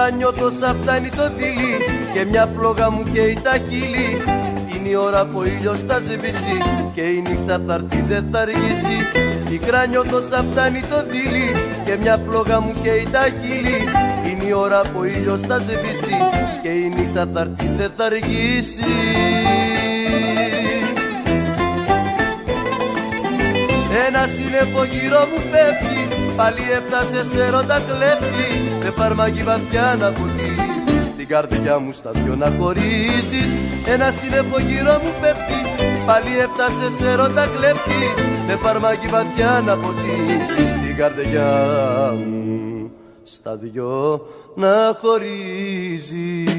νιώθω σαν φτάνει το δείλι και μια φλόγα μου καίει τα χείλη. Είναι η ώρα που ο ήλιος θα σβήσει και η νύχτα θα έρθει δεν θα αργήσει. Πικρά νιώθω σαν φτάνει το δείλι και μια φλόγα μου καίει τα χείλη. Είναι η ώρα που ο ήλιος θα σβήσει και η νύχτα θα έρθει δεν θα αργήσει. Ένα σύννεφο γύρω μου πέφτει, πάλι έφτασε σε έρωτα κλέφτη. Με φαρμάκι βαθιά να ποτίζεις, την καρδιά μου στα δυο να χωρίζεις. Ένα σύννεφο γύρω μου πέφτει, πάλι έφτασε σε έρωτα κλέφτη. Με φαρμάκι βαθιά να ποτίζεις, την καρδιά μου στα δυο να χωρίζεις.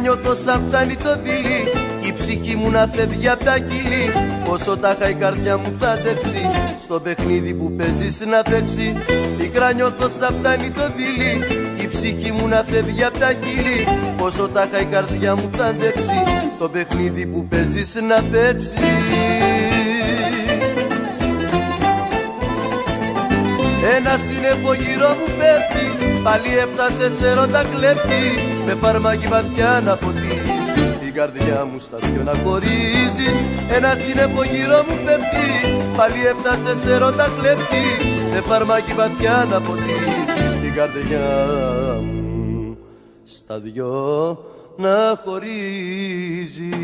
Νιώθω σαν φτάνει το δείλι, η ψυχή μου να φεύγει απ' τα κύλη. Πόσο τάχα η καρδιά μου θα αντέξει, στο παιχνίδι που παίζεις να παίξει. Πικρά νιώθω σαν φτάνει το δείλι, η ψυχή μου να φεύγει απ' τα κύλη. Πόσο τάχα η καρδιά μου θα αντέξει, το παιχνίδι που παίζεις να παίξει. Ένα σύννεφο γύρω μου πέφτει, πάλι έφτασε σε έρωτα κλέφτη. Με φαρμάκι βαθιά να ποτίζεις, την καρδιά μου στα δυο να χωρίζεις. Ένα σύννεφο γύρω μου πέφτει, πάλι έφτασε σε έρωτα κλέφτη. Με φαρμάκι βαθιά να ποτίζεις, την καρδιά μου στα δυο να χωρίζεις.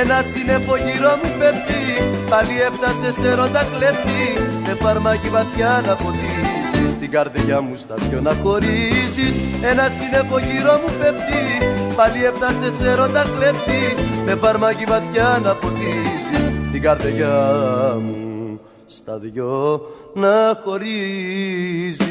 Ένα σύννεφο γύρω μου πέφτει, πάλι έφτασε σε έρωτα κλέφτη. Με φαρμάκι βαθιά να ποτίζεις, την καρδιά μου στα δυο να χωρίζεις. Ένα σύννεφο γύρω μου πέφτει, πάλι έφτασε σε έρωτα κλέφτη. Με φαρμάκι βαθιά να ποτίζεις, την καρδιά μου στα δυο να χωρίζεις.